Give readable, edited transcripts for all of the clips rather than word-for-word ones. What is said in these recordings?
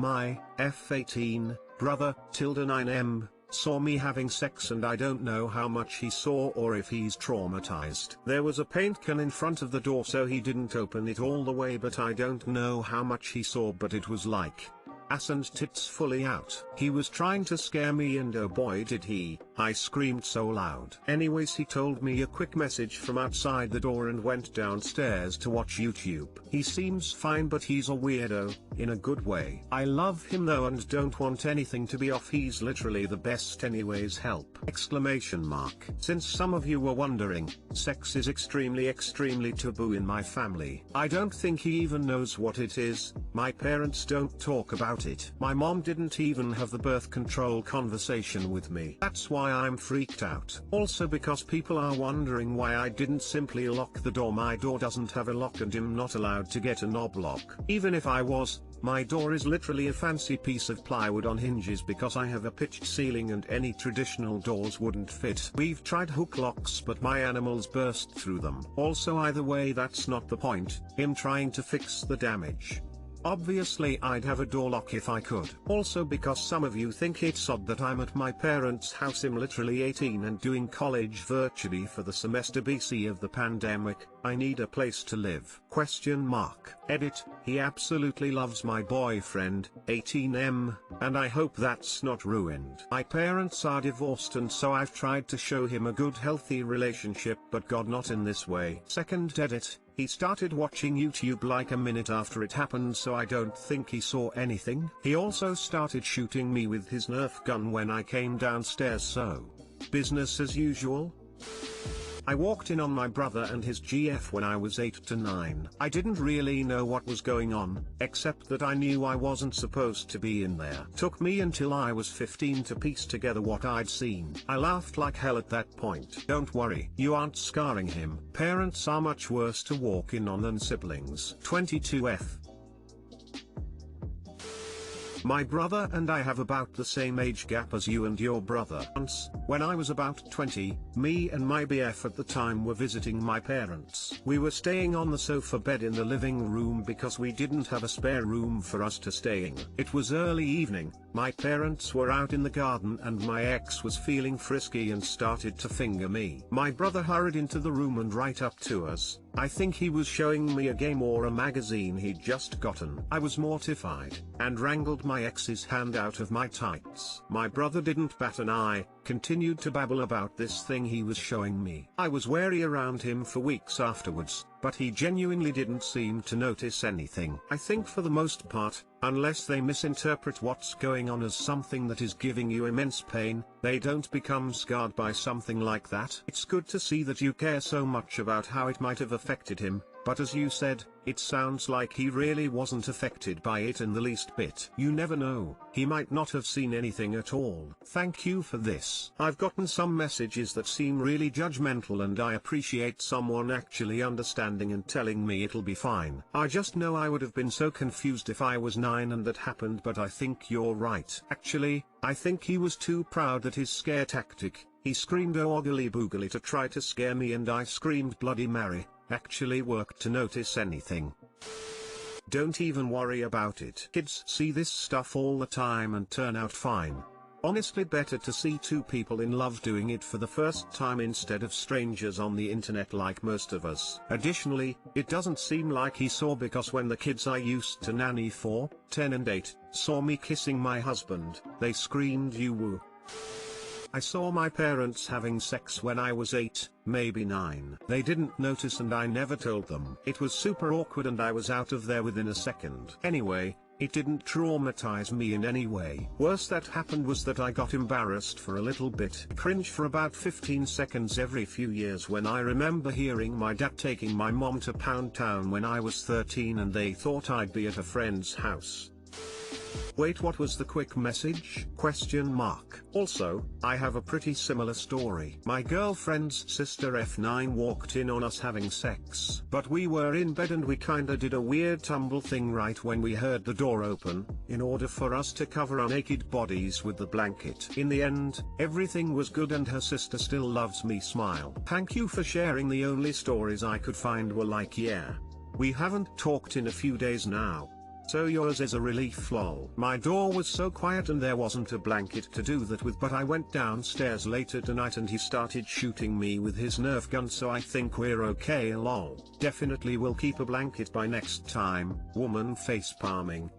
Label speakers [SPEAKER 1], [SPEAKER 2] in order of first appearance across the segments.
[SPEAKER 1] My F18 brother, 9M, saw me having sex and I don't know how much he saw or if he's traumatized. There was a paint can in front of the door so he didn't open it all the way, but I don't know how much he saw, but it was like ass and tits fully out. He was trying to scare me and oh boy did he. I screamed so loud. Anyways, he told me a quick message from outside the door and went downstairs to watch YouTube. He seems fine but he's a weirdo, in a good way. I love him though and don't want anything to be off. He's literally the best anyways, help! Exclamation mark. Since some of you were wondering, sex is extremely taboo in my family. I don't think he even knows what it is. My parents don't talk about it. My mom didn't even have the birth control conversation with me. That's why I'm freaked out. Also because people are wondering why I didn't simply lock the door. My door doesn't have a lock and I'm not allowed to get a knob lock. Even if I was, my door is literally a fancy piece of plywood on hinges because I have a pitched ceiling and any traditional doors wouldn't fit. We've tried hook locks but my animals burst through them. Also either way, that's not the point, him trying to fix the damage. Obviously I'd have a door lock if I could. Also because some of you think it's odd that I'm at my parents' house. I'm literally 18 and doing college virtually for the semester BC of the pandemic. I need a place to live. Question mark. Edit. He absolutely loves my boyfriend, 18M, and I hope that's not ruined. My parents are divorced and so I've tried to show him a good healthy relationship, but God, not in this way. Second edit. He started watching YouTube like a minute after it happened, so I don't think he saw anything. He also started shooting me with his Nerf gun when I came downstairs, so business as usual. I walked in on my brother and his GF when I was 8 to 9. I didn't really know what was going on, except that I knew I wasn't supposed to be in there. Took me until I was 15 to piece together what I'd seen. I laughed like hell at that point. Don't worry, you aren't scarring him. Parents are much worse to walk in on than siblings. 22F. My brother and I have about the same age gap as you and your brother. Once, when I was about 20, me and my BF at the time were visiting my parents. We were staying on the sofa bed in the living room because we didn't have a spare room for us to stay in. It was early evening, my parents were out in the garden and my ex was feeling frisky and started to finger me. My brother hurried into the room and right up to us. I think he was showing me a game or a magazine he'd just gotten. I was mortified, and wrangled my ex's hand out of my tights. My brother didn't bat an eye, continued to babble about this thing he was showing me. I was wary around him for weeks afterwards, but he genuinely didn't seem to notice anything. I think for the most part, unless they misinterpret what's going on as something that is giving you immense pain, they don't become scarred by something like that. It's good to see that you care so much about how it might have affected him, but as you said, it sounds like he really wasn't affected by it in the least bit. You never know, he might not have seen anything at all. Thank you for this. I've gotten some messages that seem really judgmental and I appreciate someone actually understanding and telling me it'll be fine. I just know I would have been so confused if I was 9 and that happened, but I think you're right. Actually, I think he was too proud that his scare tactic, he screamed "oh oogly boogly" to try to scare me and I screamed "Bloody Mary," actually worked to notice anything. Don't even worry about it. Kids see this stuff all the time and turn out fine. Honestly, better to see two people in love doing it for the first time instead of strangers on the internet like most of us. Additionally, it doesn't seem like he saw, because when the kids I used to nanny for, 10 and 8, saw me kissing my husband, they screamed "you woo." I saw my parents having sex when I was 8, maybe 9. They didn't notice and I never told them. It was super awkward and I was out of there within a second. Anyway, it didn't traumatize me in any way. Worst that happened was that I got embarrassed for a little bit. Cringe for about 15 seconds every few years when I remember hearing my dad taking my mom to Pound Town when I was 13 and they thought I'd be at a friend's house. Wait, what was the quick message? Question mark. Also, I have a pretty similar story. My girlfriend's sister F9 walked in on us having sex, but we were in bed and we kinda did a weird tumble thing right when we heard the door open, in order for us to cover our naked bodies with the blanket. In the end, everything was good and her sister still loves me. Smile. Thank you for sharing. The only stories I could find were like, yeah, we haven't talked in a few days now. So yours is a relief lol. My door was so quiet and there wasn't a blanket to do that with, but I went downstairs later tonight and he started shooting me with his Nerf gun, so I think we're okay lol. Definitely will keep a blanket by next time. Woman face palming.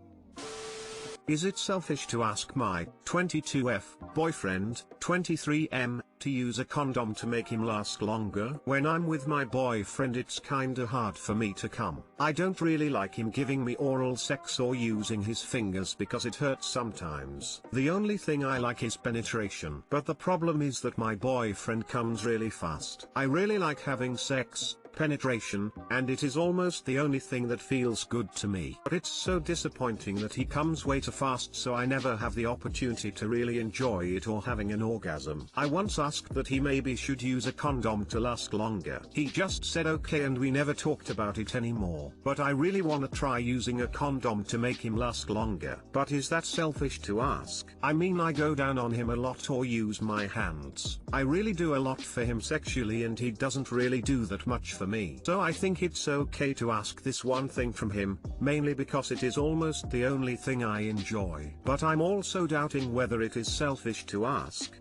[SPEAKER 1] Is it selfish to ask my 22F boyfriend, 23M, to use a condom to make him last longer? When I'm with my boyfriend it's kinda hard for me to come. I don't really like him giving me oral sex or using his fingers because it hurts sometimes. The only thing I like is penetration. But the problem is that my boyfriend comes really fast. I really like having sex, penetration, and it is almost the only thing that feels good to me. But it's so disappointing that he comes way too fast, so I never have the opportunity to really enjoy it or having an orgasm. I once asked that he maybe should use a condom to last longer. He just said okay and we never talked about it anymore. But I really wanna try using a condom to make him last longer. But is that selfish to ask? I mean, I go down on him a lot or use my hands. I really do a lot for him sexually and he doesn't really do that much for me. So I think it's okay to ask this one thing from him, mainly because it is almost the only thing I enjoy. But I'm also doubting whether it is selfish to ask.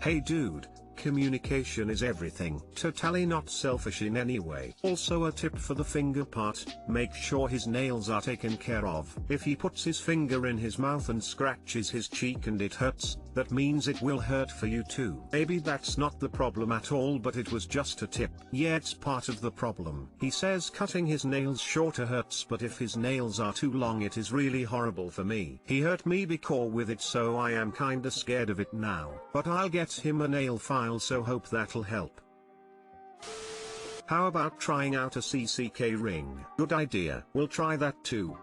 [SPEAKER 1] Hey dude, communication is everything. Totally not selfish in any way. Also a tip for the finger part, make sure his nails are taken care of. If he puts his finger in his mouth and scratches his cheek and it hurts, that means it will hurt for you too. Maybe that's not the problem at all, but it was just a tip. Yeah, it's part of the problem. He says cutting his nails shorter hurts, but if his nails are too long it is really horrible for me. He hurt me before with it, so I am kinda scared of it now. But I'll get him a nail file, so hope that'll help. How about trying out a CCK ring? Good idea. We'll try that too.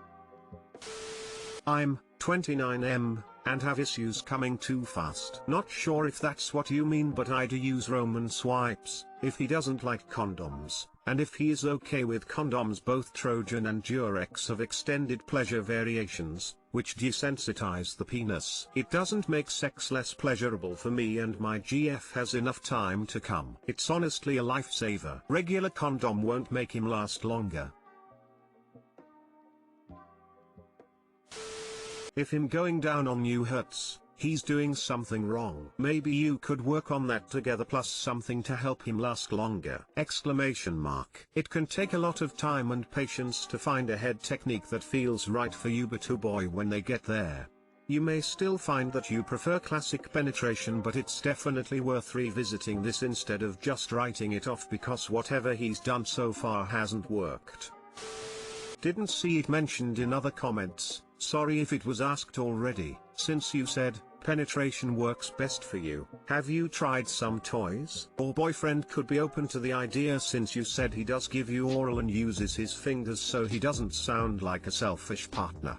[SPEAKER 1] I'm 29M, and have issues coming too fast. Not sure if that's what you mean, but I do use Roman swipes, if he doesn't like condoms, and if he is okay with condoms. Both Trojan and Durex have extended pleasure variations, which desensitize the penis. It doesn't make sex less pleasurable for me, and my GF has enough time to come. It's honestly a lifesaver. Regular condom won't make him last longer. If him going down on you hurts, he's doing something wrong. Maybe you could work on that together, plus something to help him last longer! Exclamation mark. It can take a lot of time and patience to find a head technique that feels right for you, but oh boy, when they get there. You may still find that you prefer classic penetration, but it's definitely worth revisiting this instead of just writing it off because whatever he's done so far hasn't worked. Didn't see it mentioned in other comments. Sorry if it was asked already. Since you said penetration works best for you, have you tried some toys? Or boyfriend could be open to the idea, since you said he does give you oral and uses his fingers, so he doesn't sound like a selfish partner.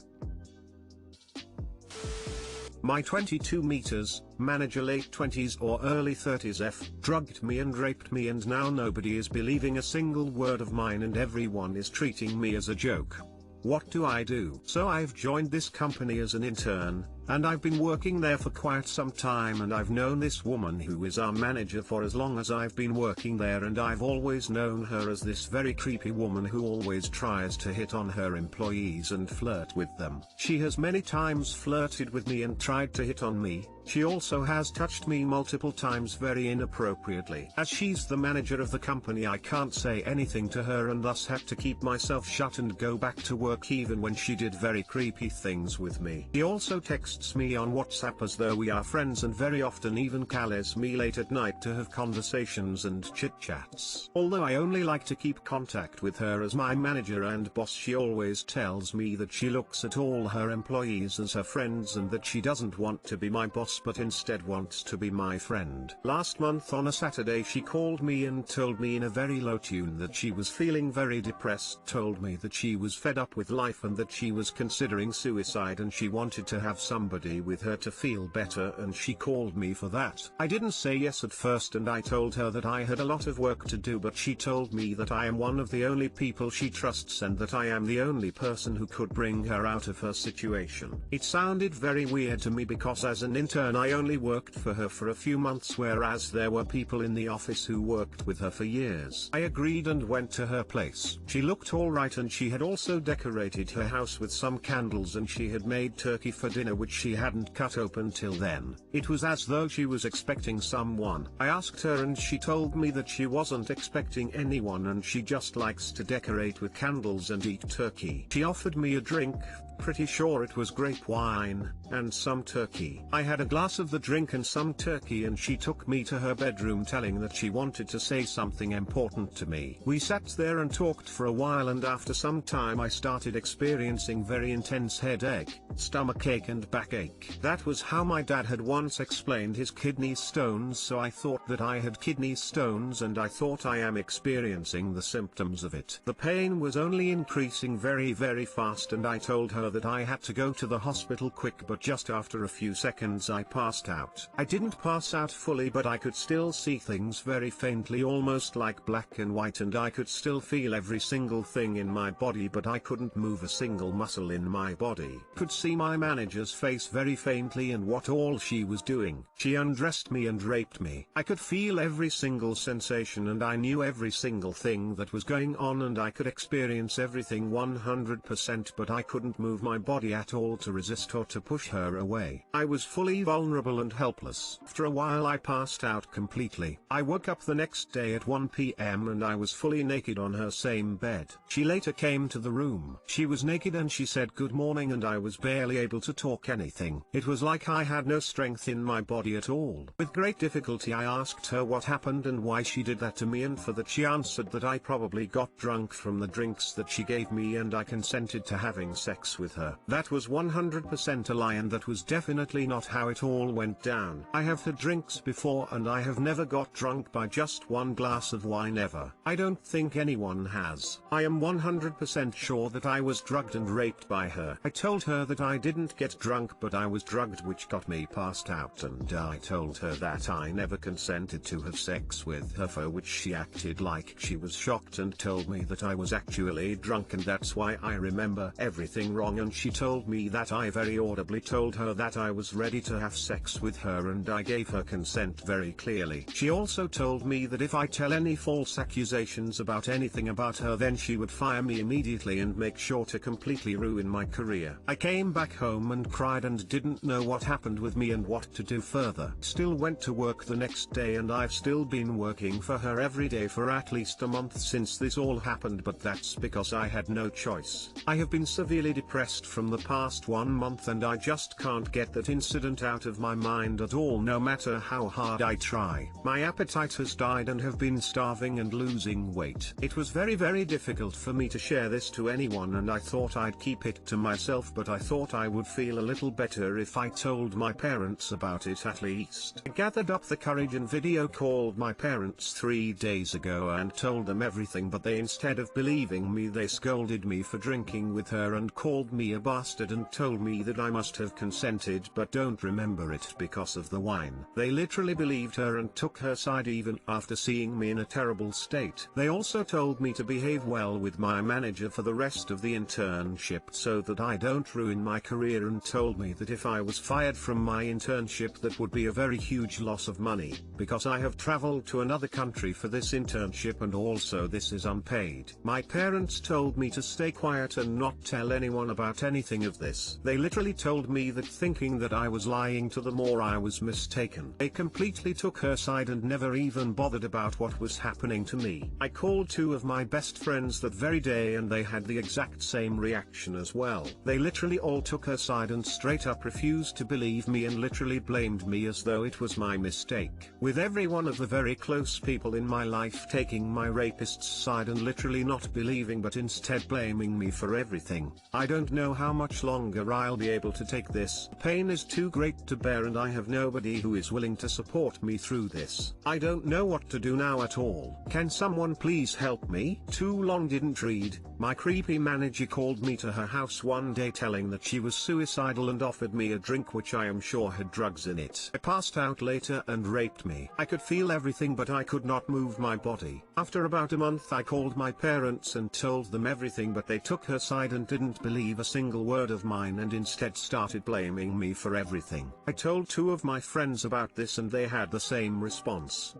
[SPEAKER 1] My 22 meters, manager late 20s or early 30s F, drugged me and raped me, and now nobody is believing a single word of mine and everyone is treating me as a joke. What do I do? So I've joined this company as an intern, and I've been working there for quite some time, and I've known this woman who is our manager for as long as I've been working there, and I've always known her as this very creepy woman who always tries to hit on her employees and flirt with them. She has many times flirted with me and tried to hit on me. She also has touched me multiple times very inappropriately. As she's the manager of the company, I can't say anything to her and thus had to keep myself shut and go back to work even when she did very creepy things with me. He also texts me on WhatsApp as though we are friends, and very often even calls me late at night to have conversations and chit-chats. Although I only like to keep contact with her as my manager and boss, she always tells me that she looks at all her employees as her friends and that she doesn't want to be my boss but instead wants to be my friend. Last month on a Saturday she called me and told me in a very low tune that she was feeling very depressed, told me that she was fed up with life and that she was considering suicide and she wanted to have some somebody with her to feel better, and she called me for that. I didn't say yes at first, and I told her that I had a lot of work to do, but she told me that I am one of the only people she trusts and that I am the only person who could bring her out of her situation. It sounded very weird to me because as an intern I only worked for her for a few months, whereas there were people in the office who worked with her for years. I agreed and went to her place. She looked alright, and she had also decorated her house with some candles, and she had made turkey for dinner which she hadn't cut open till then. It was as though she was expecting someone. I asked her and she told me that she wasn't expecting anyone and she just likes to decorate with candles and eat turkey. She offered me a drink, pretty sure it was grape wine, and some turkey. I had a glass of the drink and some turkey, and she took me to her bedroom telling that she wanted to say something important to me. We sat there and talked for a while, and after some time I started experiencing very intense headache, stomachache and backache. That was how my dad had once explained his kidney stones, so I thought that I had kidney stones, and I thought I am experiencing the symptoms of it. The pain was only increasing very fast, and I told her that I had to go to the hospital quick, but just after a few seconds I passed out. I didn't pass out fully, but I could still see things very faintly, almost like black and white, and I could still feel every single thing in my body, but I couldn't move a single muscle in my body. Could see my manager's face very faintly and what all she was doing. She undressed me and raped me. I could feel every single sensation, and I knew every single thing that was going on, and I could experience everything 100%, but I couldn't move my body at all to resist or to push her away. I was fully vulnerable and helpless. After a while I passed out completely. I woke up the next day at 1 p.m. and I was fully naked on her same bed. She later came to the room. She was naked and she said good morning, and I was barely able to talk anything. It was like I had no strength in my body at all. With great difficulty I asked her what happened and why she did that to me, and for that she answered that I probably got drunk from the drinks that she gave me, and I consented to having sex with her. That was 100% a lie, and that was definitely not how it all went down. I have had drinks before, and I have never got drunk by just one glass of wine ever. I don't think anyone has. I am 100% sure that I was drugged and raped by her. I told her that I didn't get drunk, but I was drugged, which got me passed out, and I told her that I never consented to have sex with her, for which she acted like she was shocked and told me that I was actually drunk, and that's why I remember everything wrong, and she told me that I very audibly told her that I was ready to have sex with her, and I gave her consent very clearly. She also told me that if I tell any false accusations about anything about her, then she would fire me immediately and make sure to completely ruin my career. I came back home and cried and didn't know what happened with me and what to do further. Still went to work the next day, and I've still been working for her every day for at least a month since this all happened, but that's because I had no choice. I have been severely depressed from the past 1 month, and I just can't get that incident out of my mind at all, no matter how hard I try. My appetite has died and have been starving and losing weight. It was very difficult for me to share this to anyone, and I thought I'd keep it to myself, but I thought I would feel a little better if I told my parents about it at least. I gathered up the courage and video called my parents 3 days ago and told them everything, but they, instead of believing me, they scolded me for drinking with her and called me a bastard and told me that I must have consented but don't remember it because of the wine. They literally believed her and took her side even after seeing me in a terrible state. They also told me to behave well with my manager for the rest of the internship so that I don't ruin my career, and told me that if I was fired from my internship that would be a very huge loss of money, because I have traveled to another country for this internship and also this is unpaid. My parents told me to stay quiet and not tell anyone about anything of this. They literally told me that, thinking that I was lying to them or I was mistaken. They completely took her side and never even bothered about what was happening to me. I called 2 of my best friends that very day and they had the exact same reaction as well. They literally all took her side and straight up refused to believe me and literally blamed me as though it was my mistake. With every one of the very close people in my life taking my rapist's side and literally not believing but instead blaming me for everything. I don't don't know how much longer I'll be able to take this. Pain is too great to bear and I have nobody who is willing to support me through this. I don't know what to do now at all. Can someone please help me? Too long didn't read. My creepy manager called me to her house one day telling that she was suicidal and offered me a drink which I am sure had drugs in it. I passed out later and raped me. I could feel everything but I could not move my body. After about a month I called my parents and told them everything, but they took her side and didn't believe a single word of mine and instead started blaming me for everything. I told two of my friends about this and they had the same response.